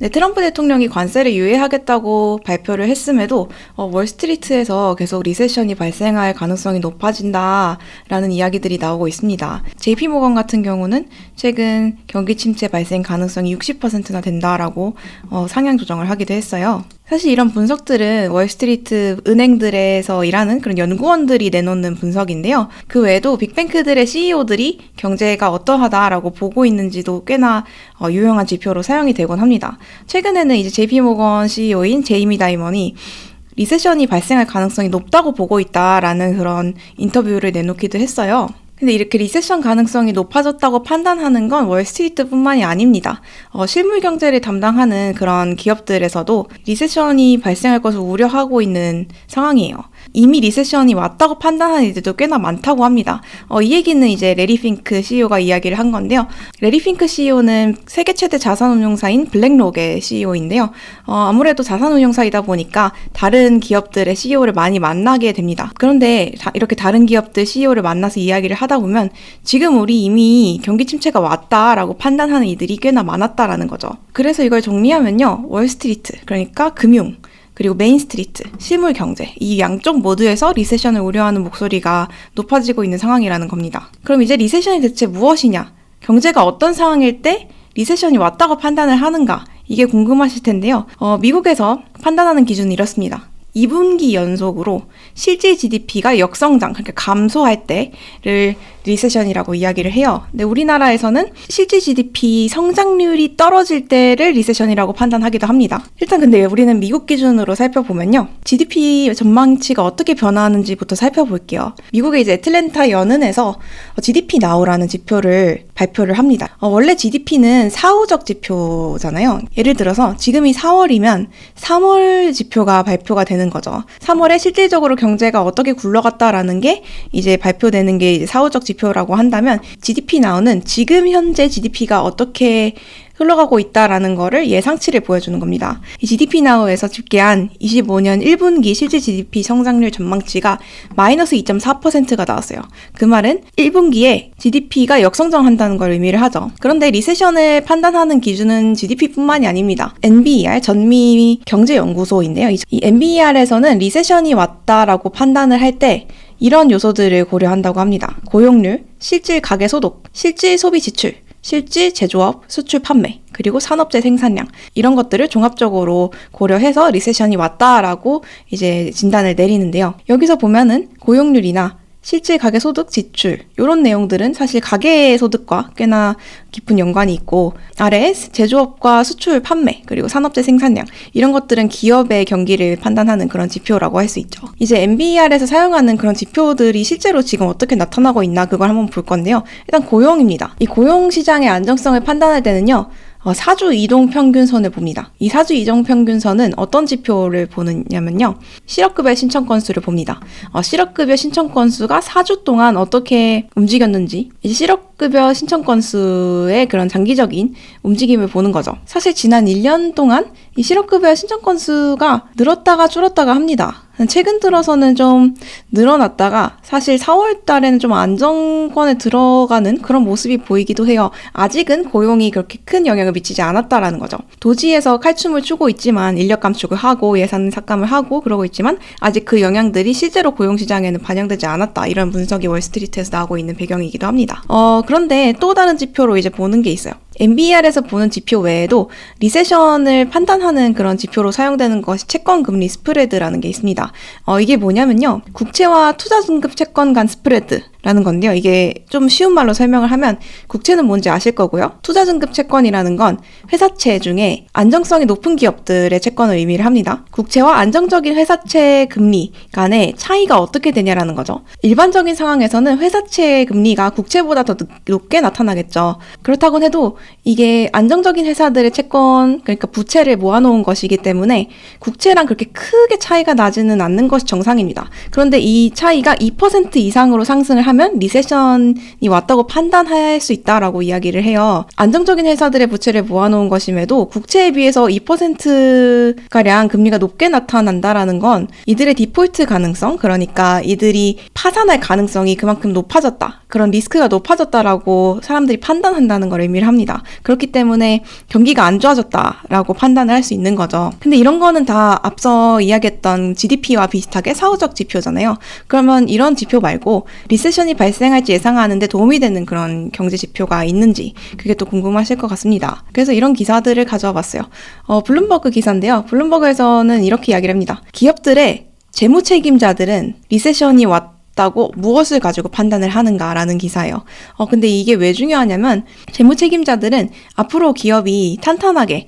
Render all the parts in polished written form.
네, 트럼프 대통령이 관세를 유예하겠다고 발표를 했음에도 월스트리트에서 계속 리세션이 발생할 가능성이 높아진다라는 이야기들이 나오고 있습니다. JP모건 같은 경우는 최근 경기 침체 발생 가능성이 60%나 된다라고 상향 조정을 하기도 했어요. 사실 이런 분석들은 월스트리트 은행들에서 일하는 그런 연구원들이 내놓는 분석인데요. 그 외에도 빅뱅크들의 CEO들이 경제가 어떠하다라고 보고 있는지도 꽤나 유용한 지표로 사용이 되곤 합니다. 최근에는 이제 JP모건 CEO인 제이미 다이먼이 리세션이 발생할 가능성이 높다고 보고 있다라는 그런 인터뷰를 내놓기도 했어요. 근데 이렇게 리세션 가능성이 높아졌다고 판단하는 건 월스트리트뿐만이 아닙니다. 실물 경제를 담당하는 그런 기업들에서도 리세션이 발생할 것을 우려하고 있는 상황이에요. 이미 리세션이 왔다고 판단하는 이들도 꽤나 많다고 합니다. 이 얘기는 이제 레리 핑크 CEO가 이야기를 한 건데요. 레리 핑크 CEO는 세계 최대 자산운용사인 블랙록의 CEO인데요. 아무래도 자산운용사이다 보니까 다른 기업들의 CEO를 많이 만나게 됩니다. 그런데 이렇게 다른 기업들 CEO를 만나서 이야기를 하다 보면 지금 우리 이미 경기 침체가 왔다라고 판단하는 이들이 꽤나 많았다라는 거죠. 그래서 이걸 정리하면요. 월스트리트, 그러니까 금융, 그리고 메인스트리트, 실물 경제, 이 양쪽 모두에서 리세션을 우려하는 목소리가 높아지고 있는 상황이라는 겁니다. 그럼 이제 리세션이 대체 무엇이냐? 경제가 어떤 상황일 때 리세션이 왔다고 판단을 하는가? 이게 궁금하실 텐데요. 미국에서 판단하는 기준은 이렇습니다. 2분기 연속으로 실질 GDP가 역성장, 그러니까 감소할 때를 리세션이라고 이야기를 해요. 근데 우리나라에서는 실질 GDP 성장률이 떨어질 때를 리세션이라고 판단하기도 합니다. 일단 근데 우리는 미국 기준으로 살펴보면요. GDP 전망치가 어떻게 변화하는지부터 살펴볼게요. 미국의 이제 애틀랜타 연은에서 GDP 나우라는 지표를 발표를 합니다. 원래 GDP는 사후적 지표잖아요. 예를 들어서 지금이 4월이면 3월 지표가 발표가 되는 거죠. 3월에 실질적으로 경제가 어떻게 굴러갔다라는 게 이제 발표되는 게 이제 사후적 지표라고 한다면 GDP 나우는 지금 현재 GDP가 어떻게 흘러가고 있다라는 거를 예상치를 보여주는 겁니다. 이 GDP 나우에서 집계한 25년 1분기 실질 GDP 성장률 전망치가 마이너스 2.4%가 나왔어요. 그 말은 1분기에 GDP가 역성장한다는 걸 의미를 하죠. 그런데 리세션을 판단하는 기준은 GDP뿐만이 아닙니다. NBER, 전미 경제연구소인데요. 이 NBER에서는 리세션이 왔다라고 판단을 할 때 이런 요소들을 고려한다고 합니다. 고용률, 실질 가계소득, 실질 소비 지출, 실질 제조업, 수출 판매, 그리고 산업재 생산량, 이런 것들을 종합적으로 고려해서 리세션이 왔다라고 이제 진단을 내리는데요. 여기서 보면은 고용률이나 실질 가계소득 지출, 이런 내용들은 사실 가계소득과 꽤나 깊은 연관이 있고, 아래에 제조업과 수출 판매, 그리고 산업재 생산량, 이런 것들은 기업의 경기를 판단하는 그런 지표라고 할 수 있죠. 이제 NBER에서 사용하는 그런 지표들이 실제로 지금 어떻게 나타나고 있나 그걸 한번 볼 건데요. 일단 고용입니다. 이 고용 시장의 안정성을 판단할 때는요, 사주 이동 평균선을 봅니다. 이 사주 이동 평균선은 어떤 지표를 보느냐면요. 실업급여 신청 건수를 봅니다. 실업급여 신청 건수가 4주 동안 어떻게 움직였는지, 이제 실업급여 신청 건수의 그런 장기적인 움직임을 보는 거죠. 사실 지난 1년 동안 이 실업급여 신청 건수가 늘었다가 줄었다가 합니다. 최근 들어서는 좀 늘어났다가 사실 4월 달에는 좀 안정권에 들어가는 그런 모습이 보이기도 해요. 아직은 고용이 그렇게 큰 영향을 미치지 않았다라는 거죠. 도지에서 칼춤을 추고 있지만 인력 감축을 하고 예산 삭감을 하고 그러고 있지만 아직 그 영향들이 실제로 고용시장에는 반영되지 않았다. 이런 분석이 월스트리트에서 나오고 있는 배경이기도 합니다. 그런데 또 다른 지표로 이제 보는 게 있어요. NBER에서 보는 지표 외에도 리세션을 판단하는 그런 지표로 사용되는 것이 채권금리 스프레드라는 게 있습니다. 이게 뭐냐면요. 국채와 투자증급 채권 간 스프레드라는 건데요. 이게 좀 쉬운 말로 설명을 하면 국채는 뭔지 아실 거고요. 투자증급 채권이라는 건 회사채 중에 안정성이 높은 기업들의 채권을 의미를 합니다. 국채와 안정적인 회사채 금리 간의 차이가 어떻게 되냐라는 거죠. 일반적인 상황에서는 회사채 금리가 국채보다 더 높게 나타나겠죠. 그렇다고 해도 이게 안정적인 회사들의 채권, 그러니까 부채를 모아놓은 것이기 때문에 국채랑 그렇게 크게 차이가 나지는 않는 것이 정상입니다. 그런데 이 차이가 2% 이상으로 상승을 하면 리세션이 왔다고 판단할 수 있다라고 이야기를 해요. 안정적인 회사들의 부채를 모아놓은 것임에도 국채에 비해서 2%가량 금리가 높게 나타난다라는 건 이들의 디폴트 가능성, 그러니까 이들이 파산할 가능성이 그만큼 높아졌다. 그런 리스크가 높아졌다라고 사람들이 판단한다는 걸 의미를 합니다. 그렇기 때문에 경기가 안 좋아졌다라고 판단을 할 수 있는 거죠. 근데 이런 거는 다 앞서 이야기했던 GDP와 비슷하게 사후적 지표잖아요. 그러면 이런 지표 말고 리세션이 발생할지 예상하는데 도움이 되는 그런 경제 지표가 있는지 그게 또 궁금하실 것 같습니다. 그래서 이런 기사들을 가져와 봤어요. 블룸버그 기사인데요. 블룸버그에서는 이렇게 이야기를 합니다. 기업들의 재무 책임자들은 리세션이 왔다고 무엇을 가지고 판단을 하는가라는 기사예요. 근데 이게 왜 중요하냐면 재무 책임자들은 앞으로 기업이 탄탄하게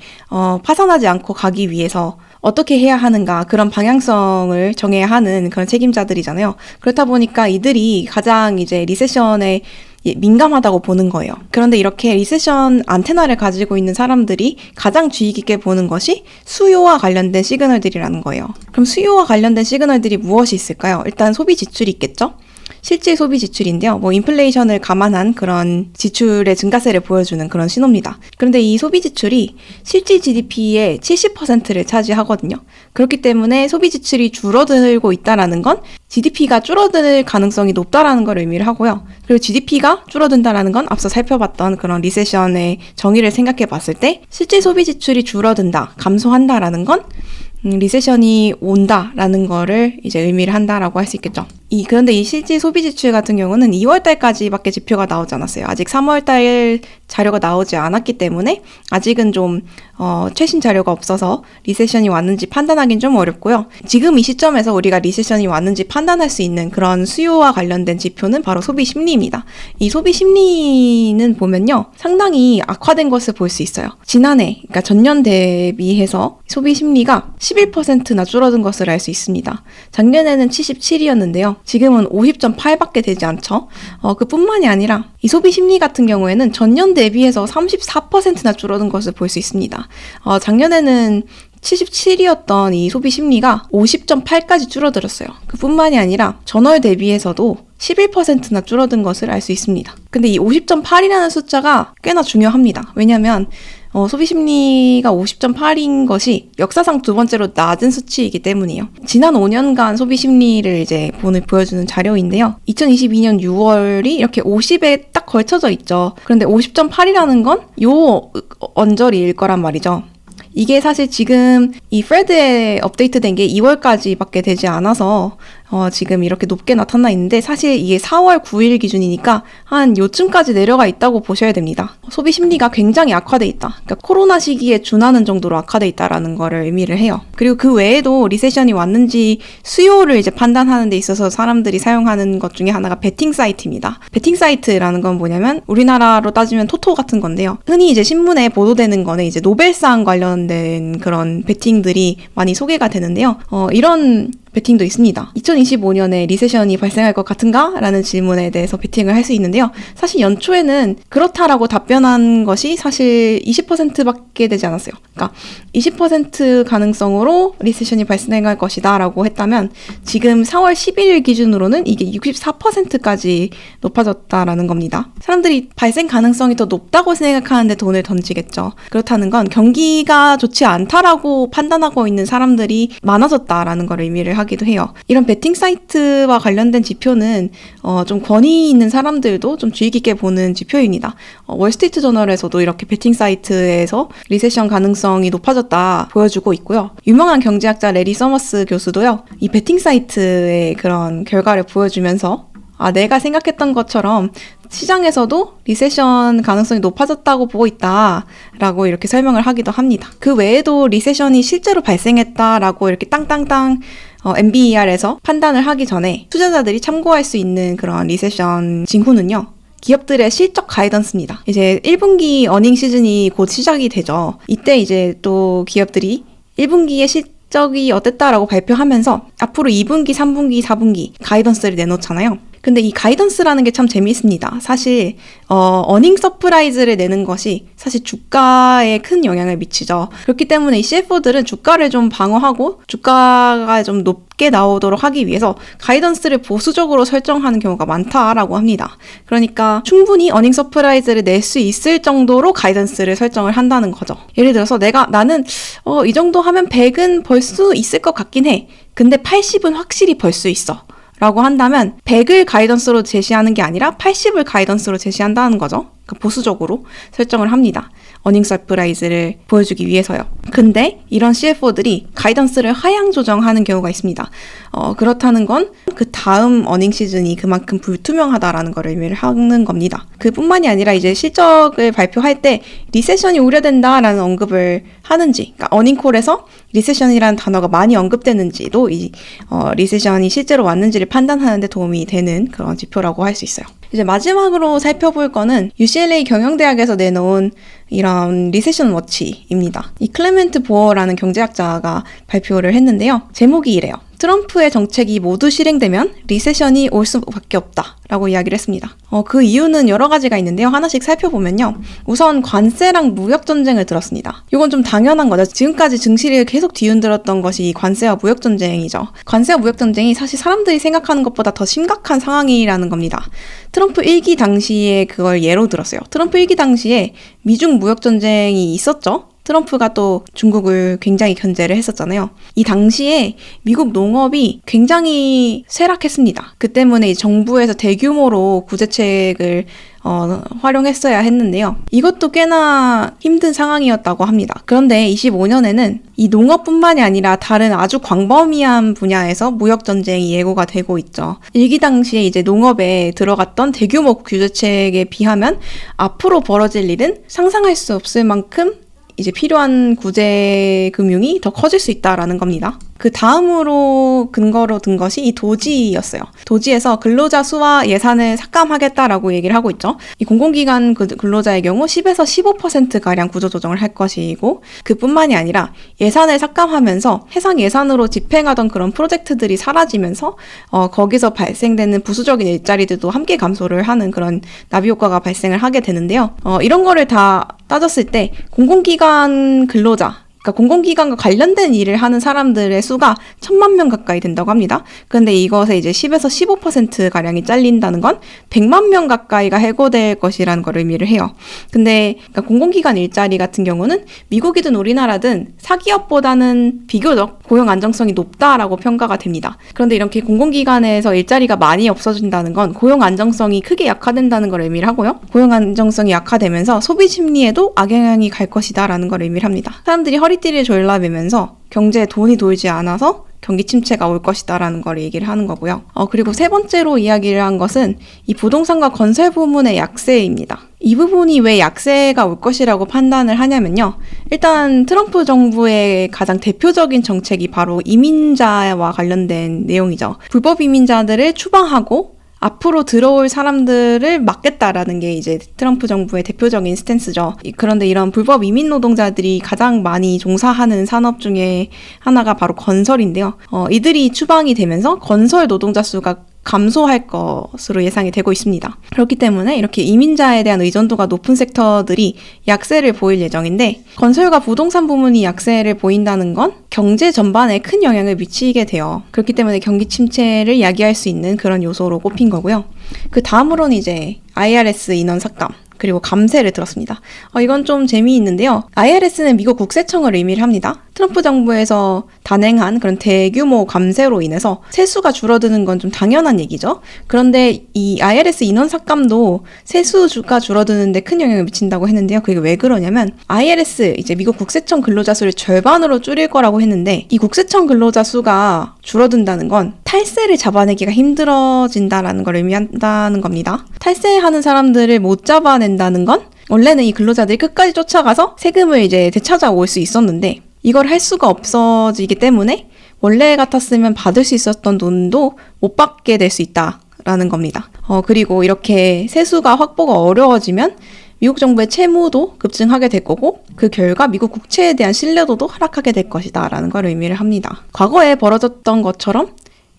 파산하지 않고 가기 위해서 어떻게 해야 하는가 그런 방향성을 정해야 하는 그런 책임자들이잖아요. 그렇다 보니까 이들이 가장 이제 리세션에 민감하다고 보는 거예요. 그런데 이렇게 리세션 안테나를 가지고 있는 사람들이 가장 주의 깊게 보는 것이 수요와 관련된 시그널들이라는 거예요. 그럼 수요와 관련된 시그널들이 무엇이 있을까요? 일단 소비 지출이 있겠죠? 실질 소비 지출인데요. 인플레이션을 감안한 그런 지출의 증가세를 보여주는 그런 신호입니다. 그런데 이 소비 지출이 실질 GDP의 70%를 차지하거든요. 그렇기 때문에 소비 지출이 줄어들고 있다는 건 GDP가 줄어들 가능성이 높다라는 걸 의미를 하고요. 그리고 GDP가 줄어든다라는 건 앞서 살펴봤던 그런 리세션의 정의를 생각해 봤을 때 실질 소비 지출이 줄어든다, 감소한다라는 건 리세션이 온다라는 거를 이제 의미를 한다라고 할 수 있겠죠. 그런데 이 실질 소비 지출 같은 경우는 2월달까지밖에 지표가 나오지 않았어요. 아직 3월달 자료가 나오지 않았기 때문에 아직은 좀 최신 자료가 없어서 리세션이 왔는지 판단하기는 좀 어렵고요. 지금 이 시점에서 우리가 리세션이 왔는지 판단할 수 있는 그런 수요와 관련된 지표는 바로 소비 심리입니다. 이 소비 심리는 보면요. 상당히 악화된 것을 볼 수 있어요. 지난해, 그러니까 전년 대비해서 소비 심리가 11%나 줄어든 것을 알 수 있습니다. 작년에는 77이었는데요. 지금은 50.8밖에 되지 않죠. 그뿐만이 아니라 이 소비 심리 같은 경우에는 전년 대비해서 34%나 줄어든 것을 볼 수 있습니다. 작년에는 77이었던 이 소비 심리가 50.8까지 줄어들었어요. 그뿐만이 아니라 전월 대비해서도 11%나 줄어든 것을 알 수 있습니다. 근데 이 50.8이라는 숫자가 꽤나 중요합니다. 왜냐하면 소비 심리가 50.8인 것이 역사상 두 번째로 낮은 수치이기 때문이에요. 지난 5년간 소비 심리를 이제 보여주는 자료인데요. 2022년 6월이 이렇게 50에 딱 걸쳐져 있죠. 그런데 50.8이라는 건 요 언저리일 거란 말이죠. 이게 사실 지금 이 프레드에 업데이트된 게 2월까지밖에 되지 않아서 지금 이렇게 높게 나타나 있는데 사실 이게 4월 9일 기준이니까 한 요쯤까지 내려가 있다고 보셔야 됩니다. 소비 심리가 굉장히 악화돼 있다. 그러니까 코로나 시기에 준하는 정도로 악화돼 있다라는 거를 의미를 해요. 그리고 그 외에도 리세션이 왔는지 수요를 이제 판단하는 데 있어서 사람들이 사용하는 것 중에 하나가 베팅 사이트입니다. 베팅 사이트라는 건 뭐냐면 우리나라로 따지면 토토 같은 건데요. 흔히 이제 신문에 보도되는 거는 이제 노벨상 관련된 그런 베팅들이 많이 소개가 되는데요. 이런 베팅도 있습니다. 2025년에 리세션이 발생할 것 같은가? 라는 질문에 대해서 베팅을 할 수 있는데요. 사실 연초에는 그렇다라고 답변한 것이 사실 20%밖에 되지 않았어요. 그러니까 20% 가능성으로 리세션이 발생할 것이다 라고 했다면 지금 4월 11일 기준으로는 이게 64%까지 높아졌다라는 겁니다. 사람들이 발생 가능성이 더 높다고 생각하는데 돈을 던지겠죠. 그렇다는 건 경기가 좋지 않다라고 판단하고 있는 사람들이 많아졌다라는 걸 의미를 하기도 해요. 이런 베팅 사이트와 관련된 지표는 좀 권위 있는 사람들도 좀 주의 깊게 보는 지표입니다. 월스트리트 저널에서도 이렇게 베팅 사이트에서 리세션 가능성이 높아졌다 보여주고 있고요. 유명한 경제학자 레리 서머스 교수도요. 이 베팅 사이트의 그런 결과를 보여주면서 내가 생각했던 것처럼 시장에서도 리세션 가능성이 높아졌다고 보고 있다라고 이렇게 설명을 하기도 합니다. 그 외에도 리세션이 실제로 발생했다라고 이렇게 땅땅땅 NBER에서 판단을 하기 전에 투자자들이 참고할 수 있는 그런 리세션 징후는요. 기업들의 실적 가이던스입니다. 이제 1분기 어닝 시즌이 곧 시작이 되죠. 이때 이제 또 기업들이 1분기의 실적이 어땠다라고 발표하면서 앞으로 2분기, 3분기, 4분기 가이던스를 내놓잖아요. 근데 이 가이던스라는 게 참 재미있습니다. 사실 어닝 서프라이즈를 내는 것이 사실 주가에 큰 영향을 미치죠. 그렇기 때문에 이 CFO들은 주가를 좀 방어하고 주가가 좀 높게 나오도록 하기 위해서 가이던스를 보수적으로 설정하는 경우가 많다라고 합니다. 그러니까 충분히 어닝 서프라이즈를 낼 수 있을 정도로 가이던스를 설정을 한다는 거죠. 예를 들어서 나는 이 정도 하면 100은 벌 수 있을 것 같긴 해. 근데 80은 확실히 벌 수 있어. 라고 한다면 100을 가이던스로 제시하는 게 아니라 80을 가이던스로 제시한다는 거죠. 그러니까 보수적으로 설정을 합니다. 어닝 서프라이즈를 보여주기 위해서요. 근데 이런 CFO들이 가이던스를 하향 조정하는 경우가 있습니다. 그렇다는 건 그 다음 어닝 시즌이 그만큼 불투명하다라는 걸 의미를 하는 겁니다. 그뿐만이 아니라 이제 실적을 발표할 때 리세션이 우려된다라는 언급을 하는지, 그러니까 어닝콜에서 리세션이라는 단어가 많이 언급되는지도 이 리세션이 실제로 왔는지를 판단하는 데 도움이 되는 그런 지표라고 할 수 있어요. 이제 마지막으로 살펴볼 거는 UCLA 경영대학에서 내놓은 이런 리세션 워치입니다. 이 클레멘트 보어라는 경제학자가 발표를 했는데요. 제목이 이래요. 트럼프의 정책이 모두 실행되면 리세션이 올 수밖에 없다라고 이야기를 했습니다. 그 이유는 여러 가지가 있는데요. 하나씩 살펴보면요. 우선 관세랑 무역 전쟁을 들었습니다. 이건 좀 당연한 거죠. 지금까지 증시를 계속 뒤흔들었던 것이 관세와 무역 전쟁이죠. 관세와 무역 전쟁이 사실 사람들이 생각하는 것보다 더 심각한 상황이라는 겁니다. 트럼프 1기 당시에 그걸 예로 들었어요. 트럼프 1기 당시에 미중 무역 전쟁이 있었죠. 트럼프가 또 중국을 굉장히 견제를 했었잖아요. 이 당시에 미국 농업이 굉장히 쇠락했습니다. 그 때문에 정부에서 대규모로 구제책을 활용했어야 했는데요. 이것도 꽤나 힘든 상황이었다고 합니다. 그런데 25년에는 이 농업뿐만이 아니라 다른 아주 광범위한 분야에서 무역 전쟁이 예고가 되고 있죠. 1기 당시에 이제 농업에 들어갔던 대규모 규제책에 비하면 앞으로 벌어질 일은 상상할 수 없을 만큼 이제 필요한 구제 금융이 더 커질 수 있다라는 겁니다. 그 다음으로 근거로 든 것이 이 도지였어요. 도지에서 근로자 수와 예산을 삭감하겠다라고 얘기를 하고 있죠. 이 공공기관 근로자의 경우 10에서 15%가량 구조조정을 할 것이고 그뿐만이 아니라 예산을 삭감하면서 해상 예산으로 집행하던 그런 프로젝트들이 사라지면서 거기서 발생되는 부수적인 일자리들도 함께 감소를 하는 그런 나비 효과가 발생을 하게 되는데요. 이런 거를 다 따졌을 때 공공기관 근로자 그러니까 공공기관과 관련된 일을 하는 사람들의 수가 1,000만 명 가까이 된다고 합니다. 그런데 이것에 이제 10에서 15%가량이 잘린다는 건 100만 명 가까이가 해고될 것이라는 걸 의미를 해요. 근데 그러니까 공공기관 일자리 같은 경우는 미국이든 우리나라든 사기업보다는 비교적 고용 안정성이 높다라고 평가가 됩니다. 그런데 이렇게 공공기관에서 일자리가 많이 없어진다는 건 고용 안정성이 크게 약화된다는 걸 의미를 하고요. 고용 안정성이 약화되면서 소비 심리에도 악영향이 갈 것이다라는 걸 의미를 합니다. 사람들이 허리띠를 졸라매면서 경제에 돈이 돌지 않아서 경기 침체가 올 것이다라는 걸 얘기를 하는 거고요. 그리고 세 번째로 이야기를 한 것은 이 부동산과 건설 부문의 약세입니다. 이 부분이 왜 약세가 올 것이라고 판단을 하냐면요. 일단 트럼프 정부의 가장 대표적인 정책이 바로 이민자와 관련된 내용이죠. 불법 이민자들을 추방하고 앞으로 들어올 사람들을 막겠다라는 게 이제 트럼프 정부의 대표적인 스탠스죠. 그런데 이런 불법 이민 노동자들이 가장 많이 종사하는 산업 중에 하나가 바로 건설인데요. 이들이 추방이 되면서 건설 노동자 수가 감소할 것으로 예상이 되고 있습니다. 그렇기 때문에 이렇게 이민자에 대한 의존도가 높은 섹터들이 약세를 보일 예정인데 건설과 부동산 부문이 약세를 보인다는 건 경제 전반에 큰 영향을 미치게 돼요. 그렇기 때문에 경기 침체를 야기할 수 있는 그런 요소로 꼽힌 거고요. 그 다음으로는 이제 IRS 인원 삭감 그리고 감세를 들었습니다. 이건 좀 재미있는데요. IRS는 미국 국세청을 의미를 합니다. 트럼프 정부에서 단행한 그런 대규모 감세로 인해서 세수가 줄어드는 건 좀 당연한 얘기죠. 그런데 이 IRS 인원 삭감도 세수가 줄어드는데 큰 영향을 미친다고 했는데요. 그게 왜 그러냐면 IRS 이제 미국 국세청 근로자 수를 절반으로 줄일 거라고 했는데 이 국세청 근로자 수가 줄어든다는 건 탈세를 잡아내기가 힘들어진다라는 걸 의미한다는 겁니다. 탈세하는 사람들을 못 잡아낸다는 건 원래는 이 근로자들이 끝까지 쫓아가서 세금을 이제 되찾아올 수 있었는데 이걸 할 수가 없어지기 때문에 원래 같았으면 받을 수 있었던 돈도 못 받게 될 수 있다라는 겁니다. 그리고 이렇게 세수가 확보가 어려워지면 미국 정부의 채무도 급증하게 될 거고 그 결과 미국 국채에 대한 신뢰도도 하락하게 될 것이다 라는 걸 의미를 합니다. 과거에 벌어졌던 것처럼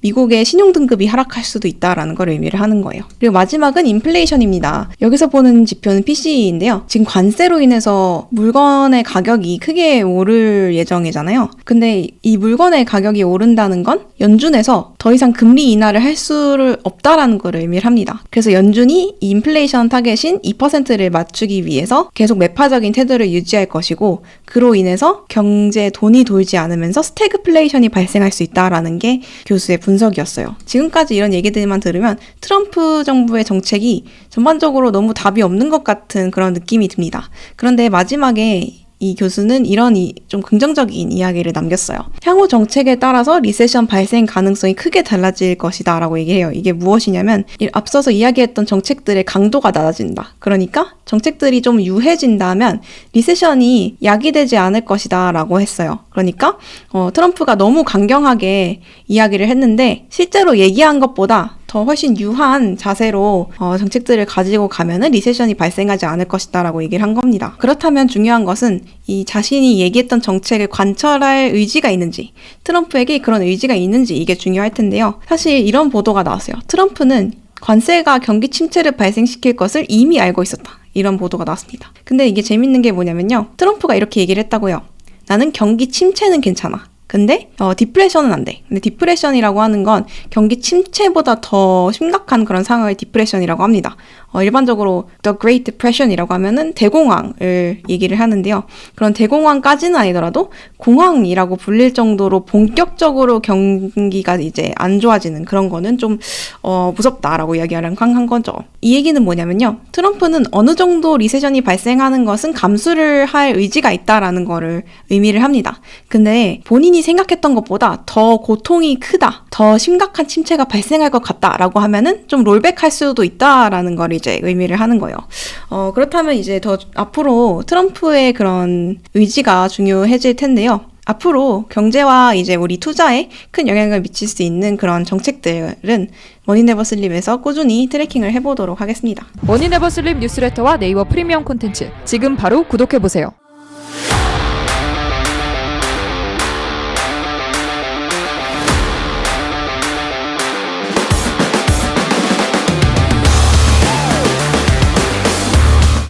미국의 신용등급이 하락할 수도 있다라는 걸 의미를 하는 거예요. 그리고 마지막은 인플레이션입니다. 여기서 보는 지표는 PCE인데요. 지금 관세로 인해서 물건의 가격이 크게 오를 예정이잖아요. 근데 이 물건의 가격이 오른다는 건 연준에서 더 이상 금리 인하를 할 수를 없다라는 걸 의미를 합니다. 그래서 연준이 이 인플레이션 타겟인 2%를 맞추기 위해서 계속 매파적인 태도를 유지할 것이고 그로 인해서 경제에 돈이 돌지 않으면서 스태그플레이션이 발생할 수 있다라는 게 교수의 분석이었어요. 지금까지 이런 얘기들만 들으면 트럼프 정부의 정책이 전반적으로 너무 답이 없는 것 같은 그런 느낌이 듭니다. 그런데 마지막에 이 교수는 이런 좀 긍정적인 이야기를 남겼어요. 향후 정책에 따라서 리세션 발생 가능성이 크게 달라질 것이다 라고 얘기해요. 이게 무엇이냐면 앞서서 이야기했던 정책들의 강도가 낮아진다. 그러니까 정책들이 좀 유해진다면 리세션이 야기되지 않을 것이다 라고 했어요. 그러니까 트럼프가 너무 강경하게 이야기를 했는데 실제로 얘기한 것보다 더 훨씬 유한 자세로 정책들을 가지고 가면은 리세션이 발생하지 않을 것이다 라고 얘기를 한 겁니다. 그렇다면 중요한 것은 이 자신이 얘기했던 정책을 관철할 의지가 있는지, 트럼프에게 그런 의지가 있는지 이게 중요할 텐데요. 사실 이런 보도가 나왔어요. 트럼프는 관세가 경기 침체를 발생시킬 것을 이미 알고 있었다. 이런 보도가 나왔습니다. 근데 이게 재밌는 게 뭐냐면요. 트럼프가 이렇게 얘기를 했다고요. 나는 경기 침체는 괜찮아. 근데 디프레션은 안 돼. 근데 디프레션이라고 하는 건 경기 침체보다 더 심각한 그런 상황을 디프레션이라고 합니다. 일반적으로 The Great Depression이라고 하면은 대공황을 얘기를 하는데요. 그런 대공황까지는 아니더라도 공황이라고 불릴 정도로 본격적으로 경기가 이제 안 좋아지는 그런 거는 좀 무섭다라고 이야기를 한 거죠. 이 얘기는 뭐냐면요. 트럼프는 어느 정도 리세션이 발생하는 것은 감수를 할 의지가 있다라는 거를 의미를 합니다. 근데 본인이 생각했던 것보다 더 고통이 크다, 더 심각한 침체가 발생할 것 같다라고 하면은 좀 롤백할 수도 있다라는 걸 이제 의미를 하는 거예요. 그렇다면 이제 더 앞으로 트럼프의 그런 의지가 중요해질 텐데요. 앞으로 경제와 이제 우리 투자에 큰 영향을 미칠 수 있는 그런 정책들은 머니네버슬립에서 꾸준히 트래킹을 해보도록 하겠습니다. 머니네버슬립 뉴스레터와 네이버 프리미엄 콘텐츠 지금 바로 구독해보세요.